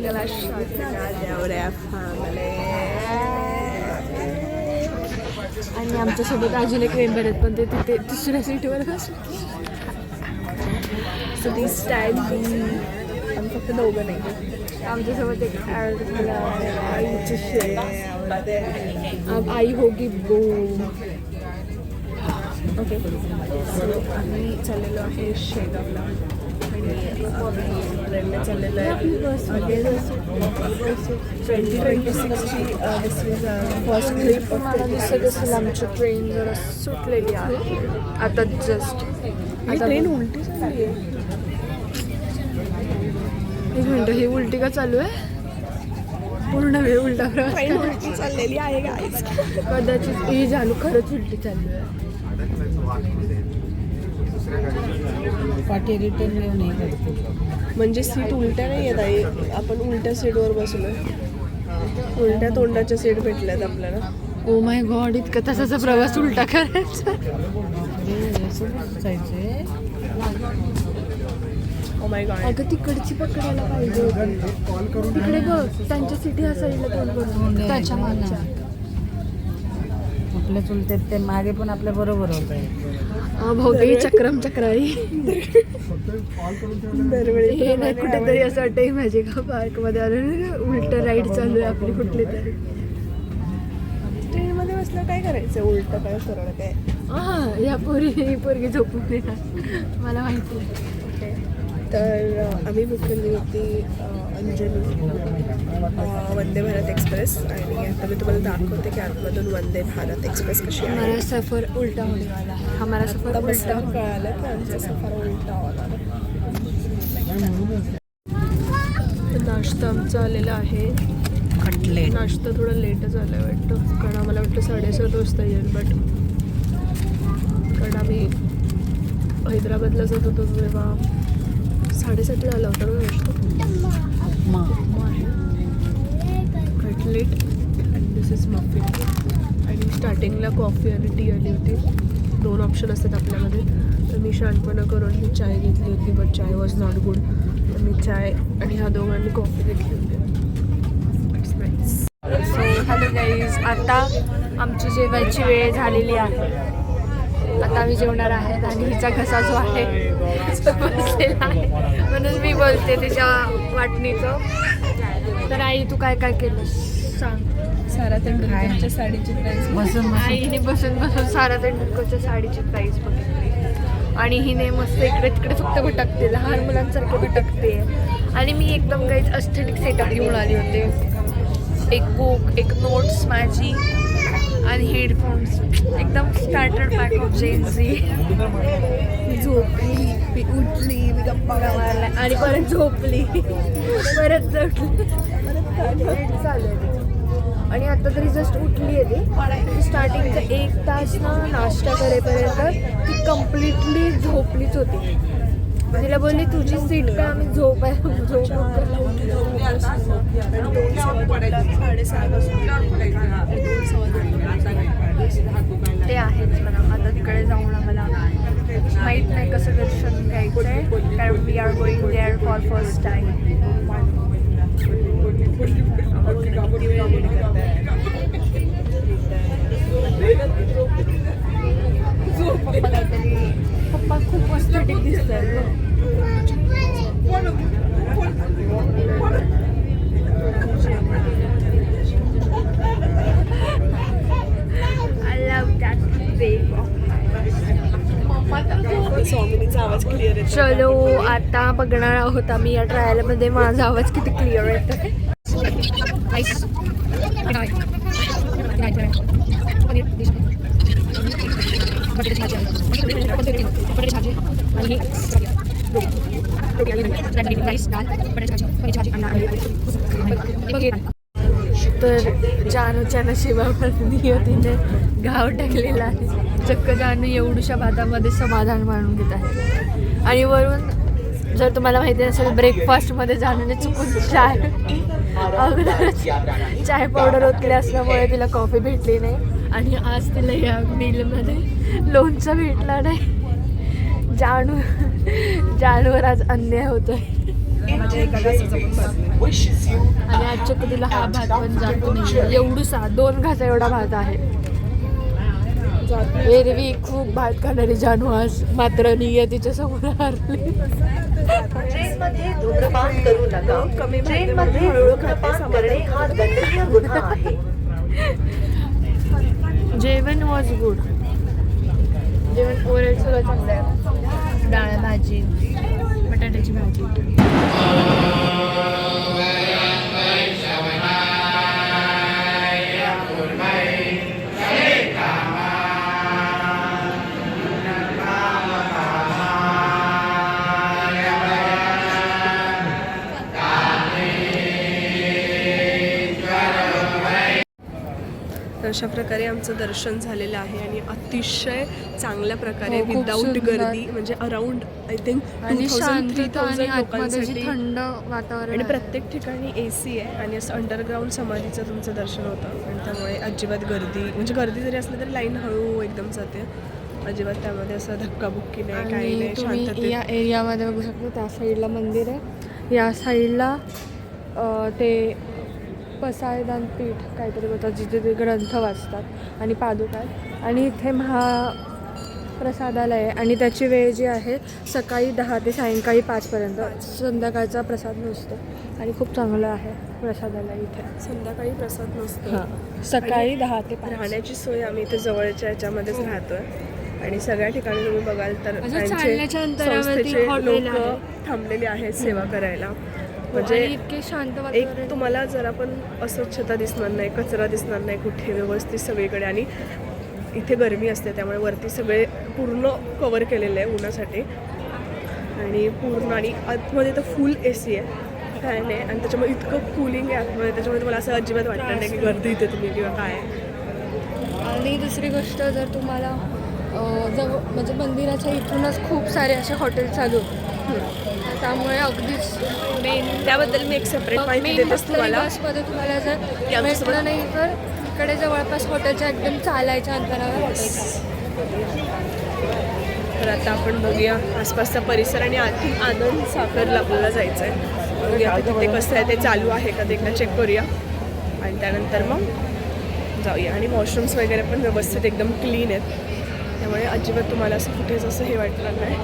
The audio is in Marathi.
गला शॉट आणि आमच्यासोबत अजून एक मेंबर आहेत पण ते तिथे दुसऱ्या सीटवर बसले. सो दिस टाइम आम्ही फक्त दोघं नाही, आमच्यासोबत एक आई होगी बो. ओके सो आम्ही चाललेलो आहे शेगावला आणि ट्रेनने चाललेलो आहे 2026ची फर्स्ट ट्रिप. मला दिसत असेल आमची ट्रेन जरा सुटलेली आहे आता जस्ट. आता ट्रेन उलटी चालली आहे. एक मिनटं, ही उलटी का चालू आहे? पूर्ण वेळ उलटा प्रवास उलटी चाललेली आहे गाईज. कदाचित ही झालू खरंच उलटी चालू आहे. पाठी रिटर्न नाही करते म्हणजे सीट उलट्या नाही येत आहे, आपण उलट्या सीटवर बसलो, उलट्या तोंडाच्या सीट भेटल्यात आपल्याला. ओ माय गॉड, इतका तसाचा प्रवास उलटा करायचा. ओ माय गॉड, अगं तिकडची पकडायला पाहिजे होती. तिकडे बघ, त्यांच्या सीट ह्या साईडला तोंड करून त्याच्या मागच्या. आपल्या चुलत्यात ते मागे पण आपल्या बरोबर होत आहे. भोगी चक्रम चक्राई दरवेळी हे नाही कुठेतरी असं वाटतं इमॅजिका पार्कमध्ये आलं उलट राईड चालू आहे आपली कुठली तरी. ट्रेनमध्ये बसलं काय करायचं, उलट काय सरळ काय. हां, या पोरगी झोपून येणार मला माहिती आहे. तर आम्ही बुक केली होती अंजली वंदे भारत एक्सप्रेस आणि आता मी तुम्हाला दाखवते की आतमधून वंदे भारत एक्सप्रेस कशी आहे. हमारा सफर उलटा होने वाला है. हमारा सफर उलटा कळालं की आमचा सफर उलटा होणार आहे. नाश्ता आमचा आलेला आहे कटलेट. नाश्ता थोडा लेटच आला आहे वाटतं, कारण आम्हाला वाटतं 7:30 वाजता येईल. बट कारण आम्ही हैदराबादला जात होतो तेव्हा 7:30ला आला होता ना नाश्ता. Cutlet and this is muffin. आणि स्टार्टिंगला कॉफी आणि टी आली होती. 2 ऑप्शन असतात आपल्यामध्ये. तर मी शहाणपणा करून ही चाय घेतली होती, but chai was not good. तर मी चाय आणि ह्या दोघांनी कॉफी घेतली होती. It's nice. So hello guys, आता आमची जेवायची वेळ झालेली आहे. आता आम्ही जेवणार आहेत आणि हिचा घसा जो आहे बसलेला आहे म्हणून मी बोलते तिच्या वाटणीचं. तर आई तू काय काय केलं सांग. सारा तेंडुलकरच्या साडीची प्राईस बसून आईने बसून सारा तेंडुलकरच्या साडीची प्राईस बघितली आणि हिने मस्त इकडे तिकडे फक्त भटकते, लहान मुलांसारखे भटकते. आणि मी एकदम काहीच अस्थेटिक सेटअप घेऊन आली होते. एक बुक, एक नोट्स माझी आणि हेडफोन्स, एकदम स्टँडर्ड पॅक ऑफ जेन्सी. मी झोपली, मी उठली, मी गप्पा मारला आणि परत झोपली, परत उठली, परत चालू आहे. आणि आता तरी जस्ट उठली आहे ती. स्टार्टिंगचा 1 तास ना नाश्ता करेपर्यंत ती कम्प्लिटली झोपलीच होती. तिला बोलली तुझी सीट काय, आम्ही झोप आहे ते आहेच म्हणा. आता तिकडे जाऊन आम्हाला माहीत नाही कसं दर्शन घ्यायचं आहे, कारण we are going there for first time. पप्पा खूप एस्थेटिक दिसतात. चलो आता बघणार आहोत आम्ही या ट्रायलमध्ये माझा आवाज किती क्लिअर येतो. तर जानूच्या नशिबावरती तिने घाव टाकलेला आहे. चक्क जानू एवढूशा भातामध्ये समाधान मानून घेत आहे. आणि वरून जर तुम्हाला माहिती नसेल, ब्रेकफास्टमध्ये जानूने चुकून अगोदरच चाय पावडर ओतली असल्यामुळे तिला कॉफी भेटली नाही. आणि आज तिला या मीलमध्ये लोणचं भेटला नाही. जानूवर आज अन्याय होतोय. माझ्या एका घासाचा पण भात नाही. आणि आजच्या कधीला हा भात पण जातो नाही, एवढूसा 2 घासा एवढा भात आहे. एरवी खूप भात खाणारी जानू आज मात्र नाहीये, तिच्या समोर हरली. ट्रेनमध्ये धूम्रपान करू नका. कमी भात ट्रेनमध्ये हळूहळू धूम्रपान खाते, करणे हा दंडनीय गुन्हा आहे. जेवण वॉज गुड. जेवण ओव्हरऑल सगळं चांगलं आहे. डाळ भाजी, बटाट्याची भाजी. तर अशा प्रकारे आमचं दर्शन झालेलं आहे आणि अतिशय चांगल्या प्रकारे हो, खूप विदाऊट सुंदर. गर्दी, म्हणजे अराउंड आय थिंक आणि शांतता आणि 2000-3000 आतमध्ये जी लोकांसाठी. थंड वातावरण आणि आहे. प्रत्येक ठिकाणी AC आहे आणि असं अंडरग्राऊंड समाधीचं तुमचं दर्शन होतं आणि त्यामुळे अजिबात गर्दी, म्हणजे गर्दी जरी असली तरी लाईन हळू एकदम जाते. अजिबात त्यामध्ये असं धक्काबुक्की नाही, काही आणि नाही, तुम्ही शांततेत. या एरियामध्ये बघू शकता, त्या साईडला मंदिर आहे, या साईडला ते पसायदान पीठ काहीतरी बोलतात, जिथे ते ग्रंथ वाचतात आणि पादुका आहेत. आणि इथे महाप्रसादालय आहे आणि त्याची वेळ जी आहे सकाळी 10 ते सायंकाळी 5पर्यंत. संध्याकाळचा प्रसाद नसतो आणि खूप चांगलं आहे प्रसादालय इथे. संध्याकाळी प्रसाद नसतो. हां, सकाळी 10 ते 5. राहण्याची सोय आम्ही इथे जवळच्या याच्यामध्येच राहतोय आणि सगळ्या ठिकाणी तुम्ही बघाल तर म्हणजे त्यांचे चालण्याच्या अंतरावरती संस्थेचे हॉटेल लोक आहे. थांबलेले आहेत सेवा करायला. म्हणजे म्हणजे इतके शांत एक वातावरण. तुम्हाला जरा पण अस्वच्छता दिसणार नाही, कचरा दिसणार नाही कुठे, व्यवस्थित सगळीकडे. आणि इथे गरमी असते त्यामुळे वरती सगळे पूर्ण कवर केलेलं आहे उन्हासाठी आणि पूर्ण. आणि आतमध्ये तर फुल AC आहे, काय नाही. आणि त्याच्यामुळे इतकं कूलिंग आहे आतमध्ये, त्याच्यामुळे तुम्हाला असं अजिबात वाटणार नाही की गर्दी इथे तुम्ही किंवा काय आहे. आणि दुसरी गोष्ट, जर तुम्हाला जवळ म्हणजे मंदिराच्या इथूनच खूप सारे असे हॉटेल चालू आहेत. त्यामुळे अगदीच मेन त्याबद्दल मी एक सेपरेट माहिती देतेच तुम्हाला. बसमध्ये तुम्हाला जर आमच्यासोबत- भेटलं नाही तर इकडे जवळपास हॉटेलच्या एकदम चालायच्या अंतरावर हॉटेल. तर आता आपण बघूया आसपासचा परिसर आणि आधी आनंद साखरला आपल्याला जायचं आहे. बघूया तिथे कसं आहे, ते चालू आहे का ते एकदा चेक करूया आणि त्यानंतर मग जाऊया. आणि वॉशरूम्स वगैरे पण व्यवस्थित एकदम क्लीन आहेत, त्यामुळे अजिबात तुम्हाला असं कुठेच असं हे वाटणार नाही.